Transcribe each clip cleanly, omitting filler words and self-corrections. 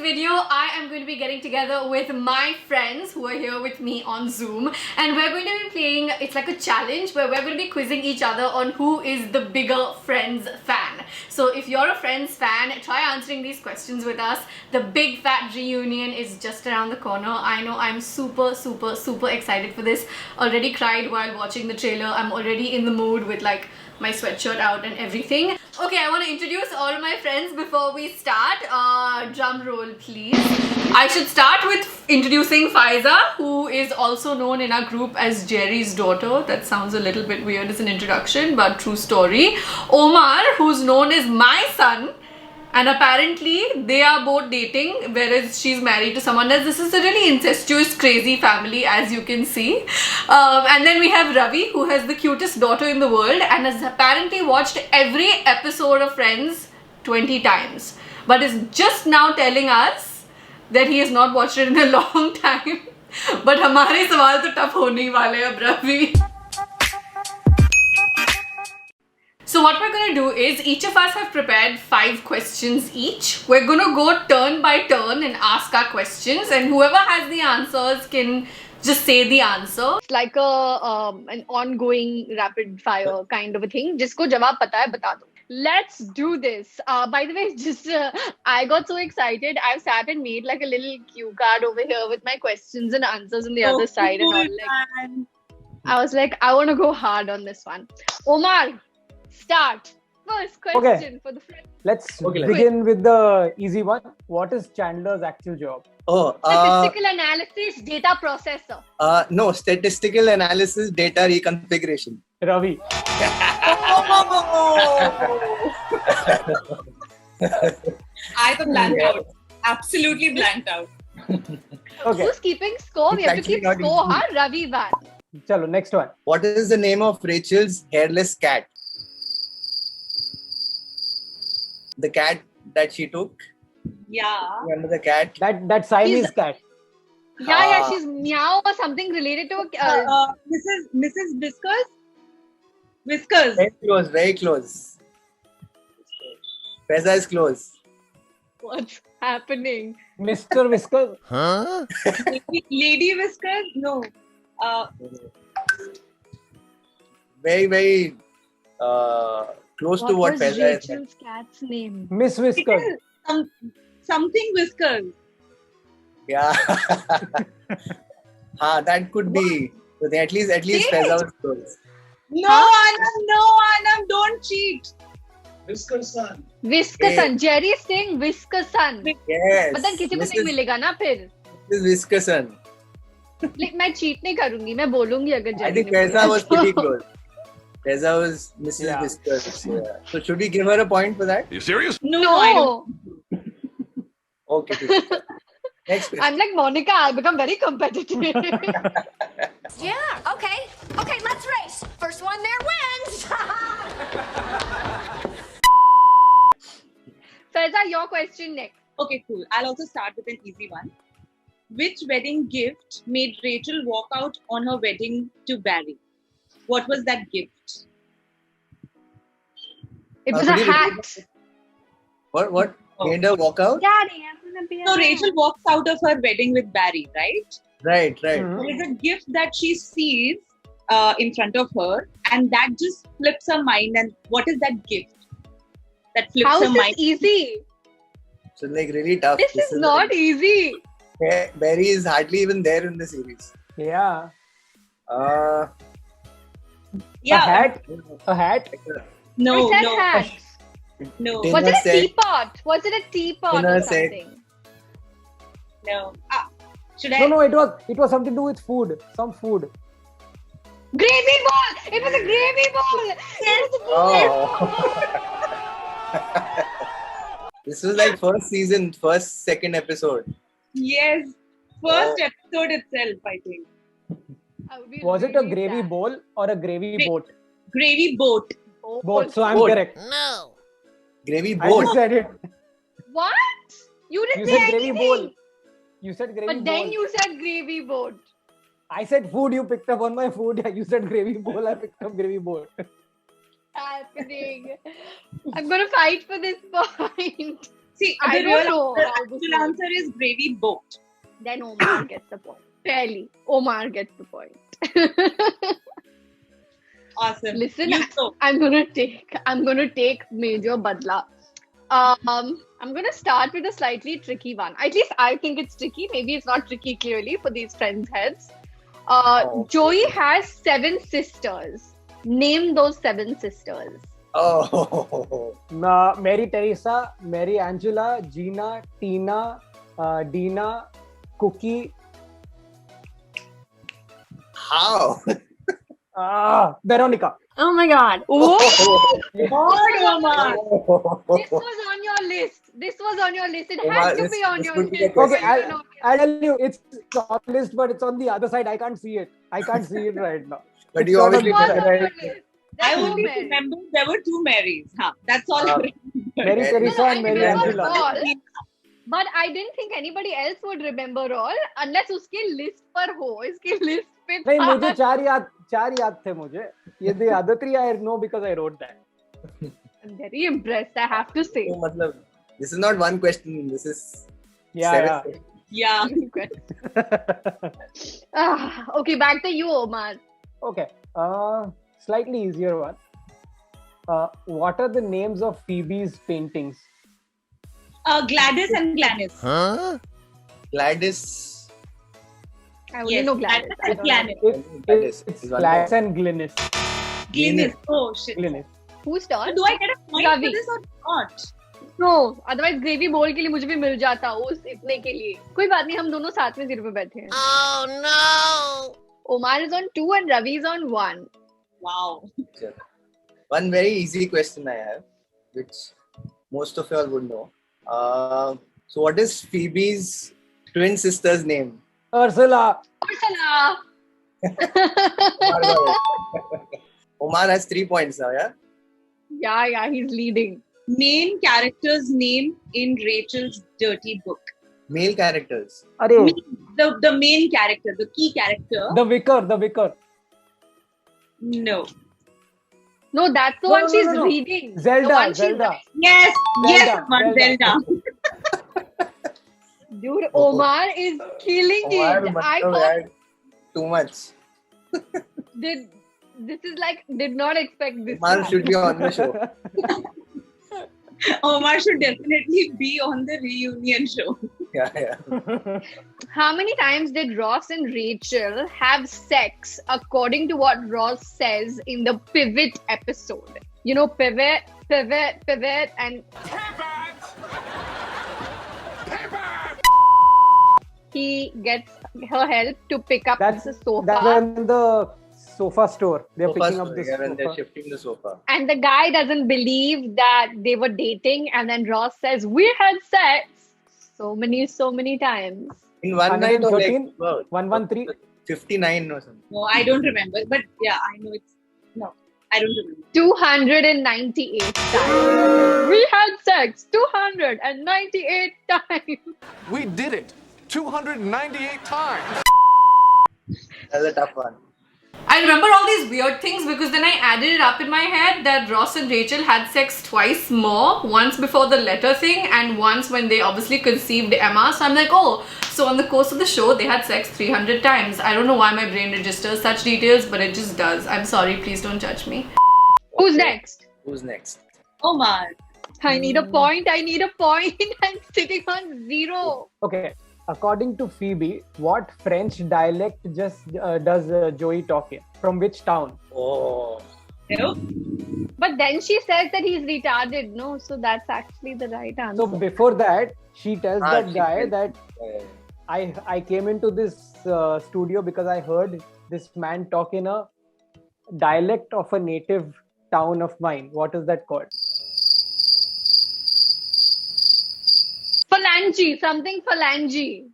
video, I am going to be getting together with my friends who are here with me on Zoom, and we're going to be playing, it's like a challenge where we're going to be quizzing each other on who is the bigger Friends fan. So if you're a Friends fan, try answering these questions with us. The big fat reunion is just around the corner. I know, I'm super excited for this. Already cried while watching the trailer. I'm already in the mood with like my sweatshirt out and everything. Okay, I want to introduce all of my friends before we start. Drum roll, please. I should start with introducing Faiza, who is also known in our group as Jerry's daughter. That sounds a little bit weird as an introduction, but true story. Omar, who's known as my son. And apparently they are both dating, whereas she's married to someone else. This is a really incestuous, crazy family, as you can see. And then we have Ravi, who has the cutest daughter in the world and has apparently watched every episode of Friends 20 times, but is just now telling us that he has not watched it in a long time. But हमारे सवाल तो tough होने ही वाले अब Ravi. So what we're going to do is, each of us have prepared 5 questions each. We're going to go turn by turn and ask our questions, and whoever has the answers can just say the answer. It's like an ongoing rapid fire kind of a thing. जिसको जवाब पता है बता दो. Let's do this. By the way, I got so excited. I've sat and made like a little cue card over here with my questions and answers on the other side and all. Like, I was like, I want to go hard on this one. Omar, start. First question for the friend. Let's begin with the easy one. What is Chandler's actual job? Statistical analysis, data processor. No, statistical analysis, data reconfiguration. Ravi. I was blanked out. Absolutely blanked out. Okay. Who's keeping score? We have to keep score, huh? Ravi Van. Chalo, next one. What is the name of Rachel's hairless cat? The cat that she took? Yeah. Remember the cat? That Siamese cat. Yeah, she's meow or something related to Mrs. Whiskers. Very close. Feza is close. What's happening? Mr. Whisker. Lady Whiskers? No. Very close to what was Feza is. Rachel's cat's name? Miss Whisker. Something Whiskers. Yeah. That could be. At least Feza was close. No, Anam, don't cheat. Whiskerson. Hey. Jerry is saying Whiskerson. Yes. But then किसी को नहीं मिलेगा ना फिर. This is Whiskerson. Like मैं cheat नहीं करूँगी, मैं बोलूँगी अगर I Jerry think ने Feza was pretty close. Feza was Mrs. Yeah. Whiskers. Yeah. So should we give her a point for that? Are you serious? No. I don't. Okay. Next question. I'm like Monica, I'll become very competitive. Yeah, okay, let's race. First one there wins. Faiza, your question next. Okay, cool. I'll also start with an easy one. Which wedding gift made Rachel walk out on her wedding to Barry? What was that gift? It was a could you hat. repeat that? What? Made her walk out? Daddy, I'm gonna be So Rachel walks out of her wedding with Barry, right? Right. Mhm. There's a gift that she sees in front of her, and that just flips her mind. And what is that gift that flips How her is mind? this easy? So like really tough. This is not easy. Barry is hardly even there in the series. Yeah. Yeah. A hat. No, I said no, hat. no, Dinner Was it a set. teapot? Was it a teapot Dinner or set. something? no. Should I? No, it was something to do with food. Some food. Gravy ball! It was a gravy ball! It was a gravy Oh. This was like first season, second episode. Yes. First episode itself, I think. I would be Was it a really gravy sad. bowl or a gravy Gra- boat? Gravy boat. Both. So I'm Boat. correct. No. Gravy I boat. just said it. What? You You didn't say said gravy anything. bowl. You said gravy But bowl. then you said gravy boat. I said food. You picked up on my food. You said gravy bowl. I picked up gravy bowl. Happening. I'm gonna fight for this point. See, I the don't real know answer, how this actual works. answer is gravy boat. Then Omar gets the point. Fairly, Omar gets the point. Awesome. Listen, You go. I'm gonna take major badla. I'm gonna start with a slightly tricky one. At least I think it's tricky. Maybe it's not tricky clearly for these friends' heads. Joey has 7 sisters. Name those 7 sisters. Oh, Mary Teresa, Mary Angela, Gina, Tina, Dina, Cookie. how? Veronica. Oh my god. God, Omar. This was on your list. It Omar, had to this- be on this your could be a list. question. Okay, I'll tell you, it's on the list, but it's on the other side. I can't see it. I can't see it right now. But It's you not obviously on It the was side. on your list. I There's no only Mary. remember there were 2 Marys. Huh. That's all. I Uh, remember. Mary Mary- Teresa and Mary I remember Angela. all, but I didn't think anybody else would remember all unless उसके list पर हो. इसके list पे नहीं, था. मुझे चार याद थे मुझे. ये the other 3 I know because I wrote that. I'm very impressed. I have to say. So, matlab, this is not one question. This is Yeah, 7 Yeah. Okay, back to you, Omar. Okay. Slightly easier one. What are the names of Phoebe's paintings? Gladys and Gladys. Gladys. I only Yes, know Gladys. Gladys I and don't know. Gladys. Gladys It's is one Gladys more. and Glynis. Glynis. Oh shit. Glynis. Who's So turn? do I get a point Ravi. for this or not? No, otherwise gravy bowl के लिए मुझे भी मिल जाता उस इतने के लिए. कोई बात नहीं, हम दोनों साथ में 0 पे बैठे हैं. Oh no. Omar is on 2 and Ravi is on 1. Wow. One very easy question I have, which most of y'all would know. So, what is Phoebe's twin sister's name? Ursula. Ursula. Omar has 3 points now, yeah? Yeah, he's leading. Main character's name in Rachel's dirty book. Male characters. Arey, The main character, the key character. the Vicar. No. No, that's the No, one no, she's no. reading. The Zelda. one she's Zelda. Yes. Yes, Zelda, Omar, Zelda. Zelda. Dude, Omar is killing Omar, it. I matlab, thought yaar, too much. did not expect this. to Omar happen. should be on the show. Omar should definitely be on the reunion show. Yeah. How many times did Ross and Rachel have sex according to what Ross says in the pivot episode? You know, pivot, and he gets her help to pick up That's the sofa. That's in the sofa store. They're Sofa picking up store, this yeah, when they're sofa. shifting the sofa. And the guy doesn't believe that they were dating, and then Ross says, "We had sex so many times." In one night or like 113? 113? 59 or something. No, I don't remember. But yeah, I know it's. No, I don't remember. 298 times. We had sex 298 times. We did it 298 times. That's a tough one. I remember all these weird things because then I added it up in my head that Ross and Rachel had sex twice more, once before the letter thing and once when they obviously conceived Emma. So I'm like, oh, so on the course of the show they had sex 300 times. I don't know why my brain registers such details, but it just does. I'm sorry, please don't judge me. Who's next? Who's next? Omar. I need a point. I'm sitting on 0. Okay. According to Phoebe, what French dialect does Joey talk in? From which town? Oh. Nope. But then she says that he's retarded, no? So that's actually the right answer. So before that, she tells that she guy tells- that Yeah. I came into this studio because I heard this man talk in a dialect of a native town of mine. What is that called? Phalange, something phalange.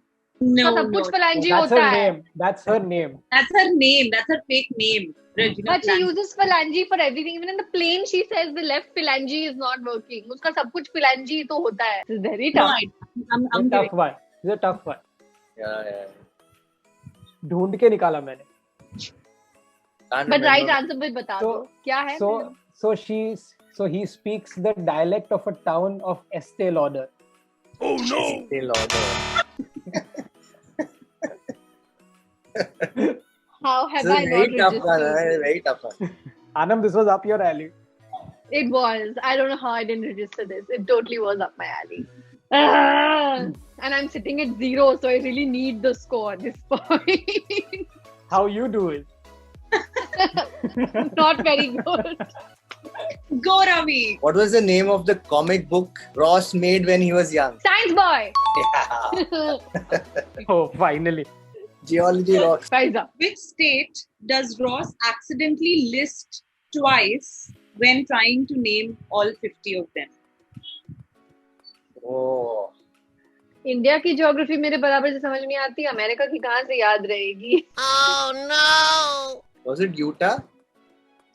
No, सब कुछ no. phalange That's होता her है. name. That's her name. That's her name. That's her fake name. Regina But she Plant. uses phalange for everything. Even in the plane, she says the left phalange is not working. उसका सब कुछ phalange ही तो होता है. It's very No, tough. I'm It's a tough giving. one. It's a tough one. Yeah. ढूंढ के निकाला मैंने. Can't But right remember. answer भी बता So- दो. क्या है? So he speaks the dialect of a town of Estee Lauder. Oh no! Still order. How have This is I a not very tough one. registered? Very tough one. Anam, this was up your alley. It was. I don't know how I didn't register this. It totally was up my alley. Ah, and I'm sitting at 0, so I really need the score at this point. How you do it? Not very good. Go, Ravi. What was the name of the comic book Ross made when he was young? Science boy. Yeah. Oh, finally. Geology rocks. Pfizer. Which state does Ross accidentally list twice when trying to name all 50 of them? Oh. India की geography मेरे बराबर से समझ नहीं आती, America की कहाँ से याद रहेगी? Was it Utah?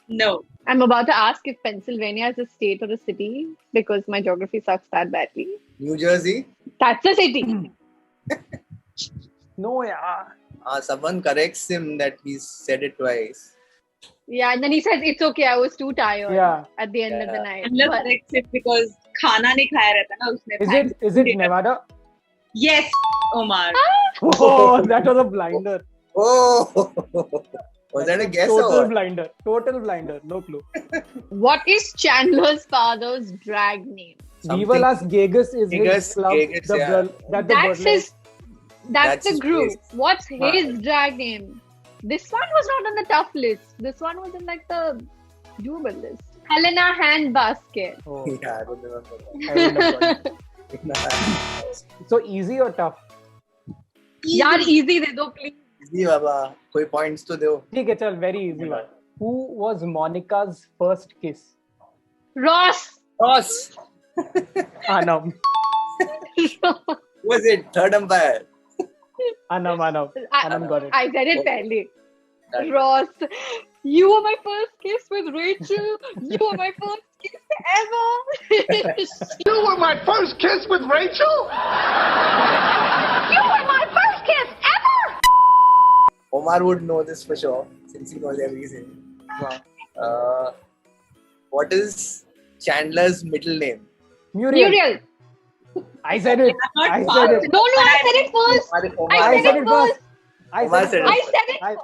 No. I'm about to ask if Pennsylvania is a state or a city because my geography sucks that badly. New Jersey? That's a city. No, yeah. Someone corrects him that he said it twice. Yeah, and then he says it's okay. I was too tired Yeah. at the end of the Yeah. night. Unless But- corrects it because खाना नहीं खाया रहता ना उसने. Is it Nevada? Yes, Omar. Oh, that was a blinder. Oh! Was that a guess Total or what? blinder. Total blinder. No clue. What is Chandler's father's drag name? Something- Viva Las Vegas is his Vegas, club. Vegas, the yeah. that the That's burlesque- his. That's That's the his group. place. What's his drag name? This one was not on the tough list. This one was in like the doable list. Helena Handbasket. Oh, Yeah, I don't remember I wouldn't have got it. that. So easy or tough? यार easy दे दो please. Easy, Baba. कोई points तो दो. ठीक है, चल, very easy one. Who was Monica's first kiss? Ross. Ross! Anam. Who was it? Third umpire. Anam got it. I said it fairly. Right. Ross. You were my first kiss with Rachel. You were my first kiss ever. You were my first kiss with Rachel? You were my first kiss ever! Omar would know this for sure since he knows everything. What is Chandler's middle name? Muriel. Muriel. I said it. not I fast. said it. No, I said it first. Omar, I said it first. I Omar said said it. it. I said it. I-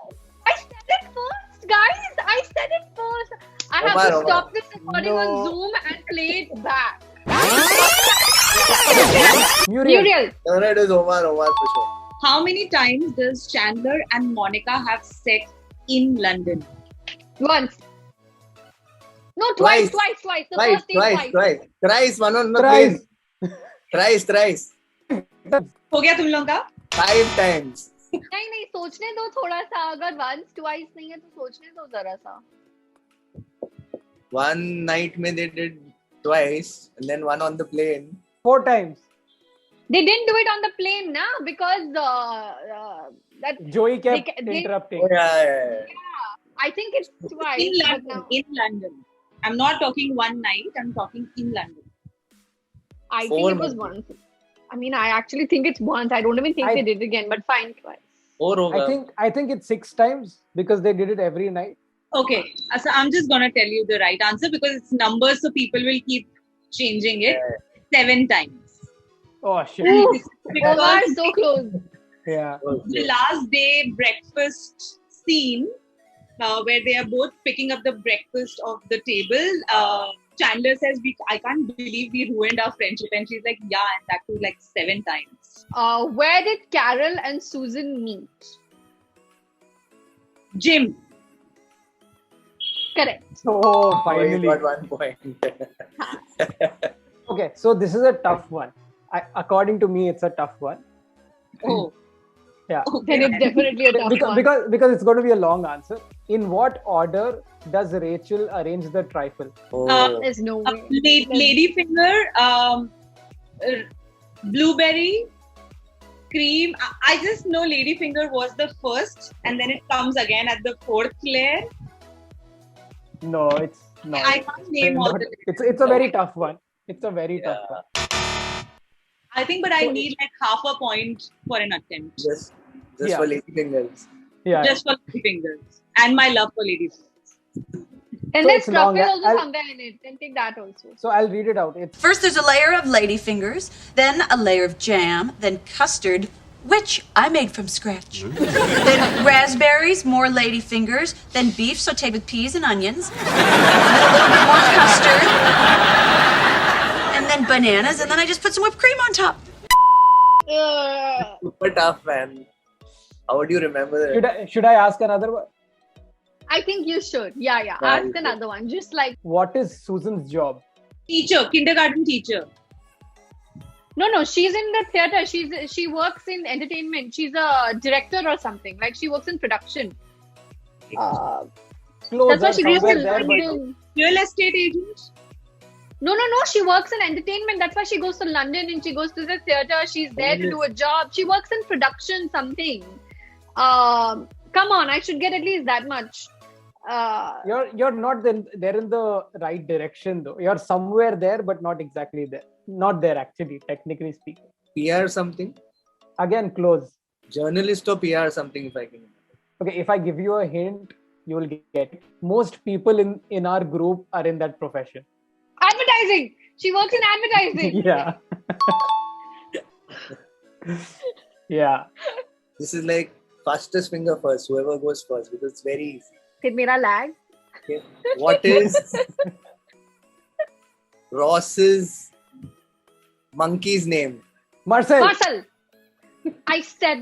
I said it first, guys. I said it first. I have Omar, to Omar. stop this recording No. on Zoom and play it back. Muriel. Muriel. No, it is Omar for sure. How many times does Chandler and Monica have sex in London? Once. No, twice. Twice. The first day twice. Thrice, Manon, no, Thrice. please. Thrice. हो गया तुम लोगों का? 5 times. नहीं सोचने दो थोड़ा सा. अगर once twice नहीं है तो सोचने दो जरा सा. One night में they did twice and then one on the plane. 4 times. They didn't do it on the plane, na, because that Joey kept they- interrupting. Oh, yeah. I think it's twice. In but London. now- In London. I'm not talking one night. I'm talking in London. I 4 think it was maybe. once. I mean, I actually think it's once. I don't even think I- they did it again, but fine, twice. Or होगा. I think it's 6 times because they did it every night. Okay. So I'm just going to tell you the right answer because it's numbers, so people will keep changing it. 7 times. Oh shit. Ooh, This is because Omar, so close. Yeah. the last day breakfast scene where they are both picking up the breakfast off the table. Chandler says, I can't believe we ruined our friendship. And she's like, yeah, and that was like 7 times. Where did Carol and Susan meet? Jim. Correct. Oh, Oh, you finally. got 1 point. Okay, so this is a tough one. According to me, it's a tough one. Oh. Yeah. Then it's definitely a tough one. Because it's going to be a long answer. In what order does Rachel arrange the trifle? Oh. There's no way. Ladyfinger, blueberry, cream. I just know Ladyfinger was the first, and then it comes again at the 4th layer. No, it's not. I can't name all the. It's a very tough one. It's a very tough one. I think, but I need like half a point for an attempt, Just Yeah. for ladyfingers. Yeah. just for Ladyfingers and my love for Ladyfingers. And So then it's long. scruff is also I'll- somewhere in it. Then take that also. So I'll read it out. It's First, there's a layer of ladyfingers, then a layer of jam, then custard, which I made from scratch. Then raspberries, more ladyfingers, then beef sauteed with peas and onions, then a little bit more custard, and then bananas, and then I just put some whipped cream on top. Super tough, man. How would you remember that? should I ask another one? I think you should. Yeah. Yeah, Ask you should. another one. Just like What is Susan's job? Teacher, kindergarten teacher. no. She's in the theater. She works in entertainment. She's a director or something. Like she works in production. Close. That's why she goes to somewhere there, but- London. Real estate agent. No. She works in entertainment. That's why she goes to London and she goes to the theater. She's there to do a job. She works in production something. Come on, I should get at least that much. You're not there in the right direction though. You're somewhere there, but not exactly there. Not there actually, technically speaking. PR something? Again, close. Journalist or PR something, if I can remember. Okay, if I give you a hint, you will get it. Most people in our group are in that profession. Advertising. She works in advertising. Yeah. Yeah. This is like fastest finger first, whoever goes first, because it's very easy. Did mera lag? Okay. What is Ross's monkey's name? Marcel. Marcel. I swear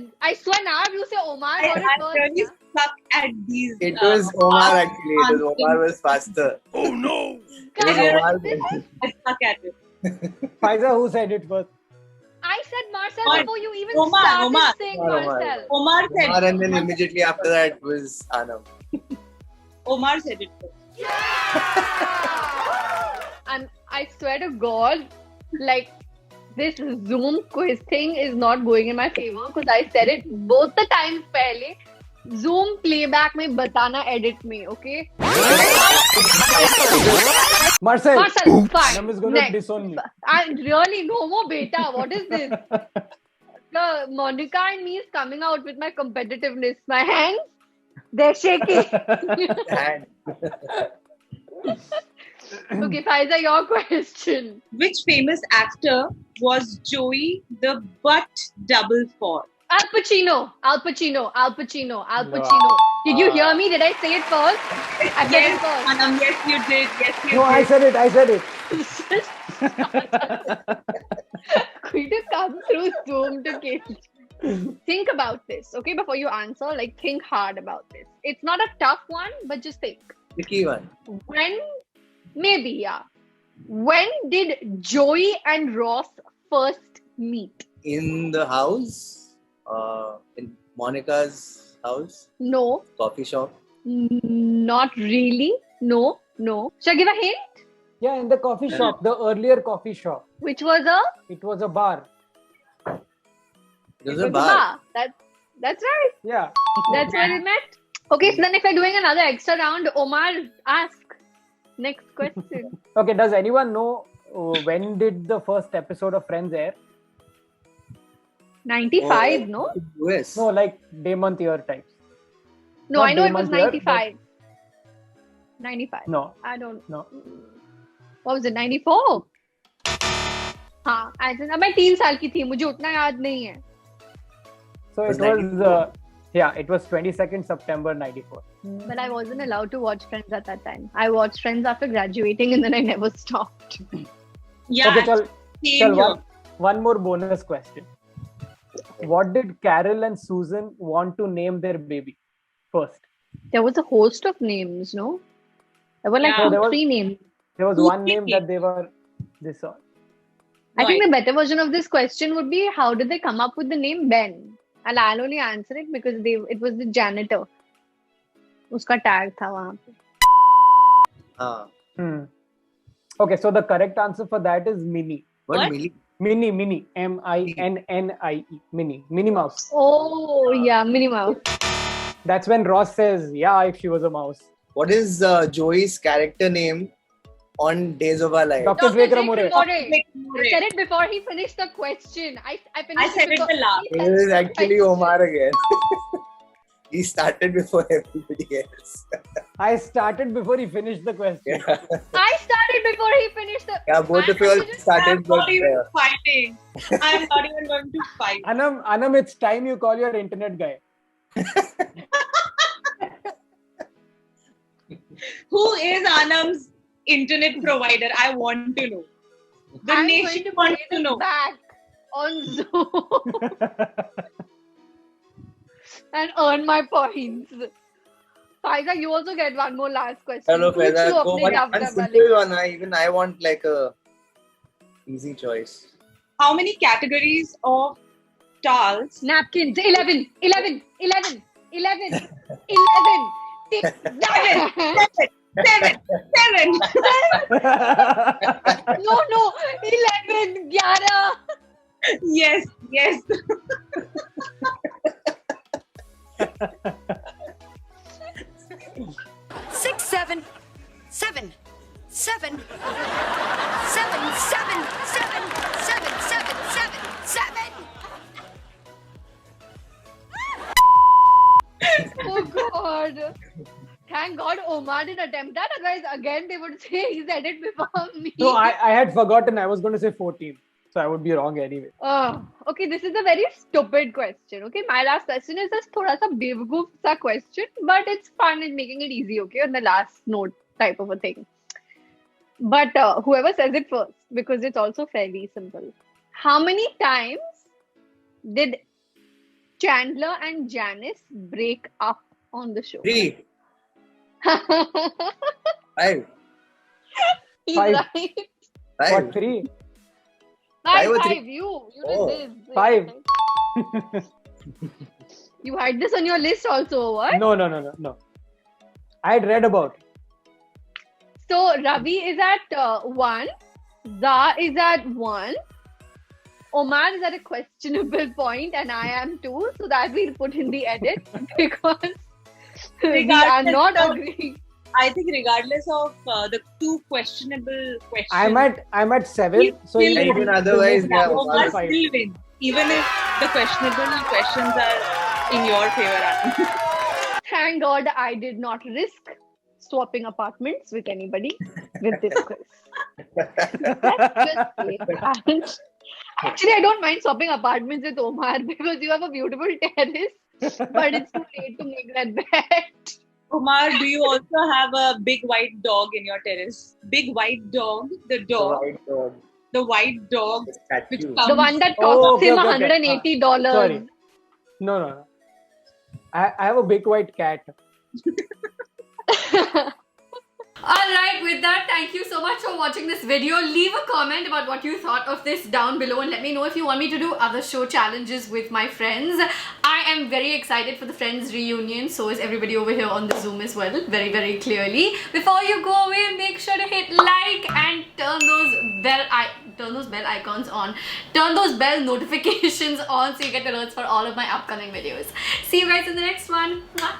now you say Omar got it I first. really suck at these. It was Omar actually. It was Omar was faster. Oh no! It was Omar. I suck at it. Faiza, who said it first? I said Marcel Omar. before you even Omar, started Omar. saying Omar. Marcel. Omar said Omar, and then immediately after that was Anam. Omar said it first. And I swear to God, like this Zoom quiz thing is not going in my favor because I said it both the times pehle. Zoom playback में बताना edit में, okay? Marcel. Marcel, fine. Anam is going to Next. disown me. I really no more beta. What is this? The Monica and me is coming out with my competitiveness. My hands, they're shaking. And Okay, Faiza, your question. Which famous actor was Joey the butt double for? Al Pacino. Did you hear me? Did I say it first? I said it first. Anam, yes you did. Yes you No, did. I said it. Going to come through Zoom to kill. Think about this, okay? Before you answer, like think hard about this. It's not a tough one, but just think. tricky one. When did Joey and Ross first meet? In the house, in Monica's house, No, coffee shop. not really. No. Shall I give a hint? Yeah, in the coffee shop, the earlier coffee shop. Which was a It was a bar. It was a bar. That's right. Yeah. That's where we met. Okay, so then if we're doing another extra round, Omar, ask. Next question. Okay, does anyone know when did the first episode of Friends air? 95, no? US. No, like day, month, year types. No, Not I know day, it was month, year, 95. 95. No, I don't. no. What was it? 94? हाँ, I think अब मैं 3 साल की थी, मुझे उतना याद नहीं है. So Was it was, it was 22nd September 94. But I wasn't allowed to watch Friends at that time. I watched Friends after graduating and then I never stopped. Yeah, Okay, chal same here. one more bonus question. What did Carol and Susan want to name their baby first? There was a host of names, no? There were like Yeah. No, there was- 3 names. There was Who one did name it? that they were this on. I think Right. the better version of this question would be how did they come up with the name Ben? And I'll only answer it because it was the janitor. उसका tag था वहाँ पे. Ah. Okay, so the correct answer for that is Minnie. What? Millie? Minnie. MINNIE. Minnie Mouse. Oh yeah, Minnie Mouse. That's when Ross says, yeah, if she was a mouse. What is Joey's character name on Days of Our Lives? Dr. Drake Ramore. I said it before he finished the question. I finished I said it before- the last. It is actually Omar again. He started before everybody else. I started before he finished the question. I started before he finished the. Yeah, both of you all I'm started, but not even fighting. I'm not even going to fight. Anam, it's time you call your internet guy. Who is Anam's internet provider? I want to know. The I'm nation going to wants play to this know. back on Zoom and earn my points. Faiza, you also get one more last question. Hello, पूछ Faiza. लो Go अपने one dub dub वाले simple one. Even I want like a easy choice. How many categories of towels? napkins. 11. Tick, Seven. No. 11. 11. Yes. 6, 7, 7, 7, 7, 7, 7, 7, 7, 7. Oh God. Thank God Omar didn't attempt that. Otherwise, again, they would say he said it before me. No, I had forgotten. I was going to say 14. So I would be wrong anyway. Okay, this is a very stupid question. Okay, my last question is just thoda sa bevgoof sa question, but it's fun and making it easy. Okay, on the last note type of a thing. But whoever says it first, because it's also fairly simple. How many times did Chandler and Janice break up on the show? 3, 5, He's 5. right. 5. What, 3? Five or 5. three? You Oh, did this. 5. You had this on your list also, what? No. I had read about it. So Ravi is at 1, Za is at 1, Omar is at a questionable point, and I am 2. So that we'll put in the edit because we are Regardless not of- agreeing. I think regardless of the two questionable questions, I'm at 7. He'll So still he'll win. move Otherwise, back yeah, to Omar five. still win, even if the questionable questions are in your favor. Anand. Thank God I did not risk swapping apartments with anybody with this quiz. Let's just say that. Actually, I don't mind swapping apartments with Omar because you have a beautiful terrace, but it's too late to make that bet. Omar, do you also have a big white dog in your terrace? Big white dog, the dog, the white dog, which comes. The one that Oh, costs him okay. $180. Sorry. No. I have a big white cat. Alright, with that, thank you so much for watching this video. Leave a comment about what you thought of this down below and let me know if you want me to do other show challenges with my friends. I am very excited for the Friends reunion, so is everybody over here on the Zoom as well, very, very clearly. Before you go away, make sure to hit like and turn those bell icons on. Turn those bell notifications on so you get alerts for all of my upcoming videos. See you guys in the next one. Mwah.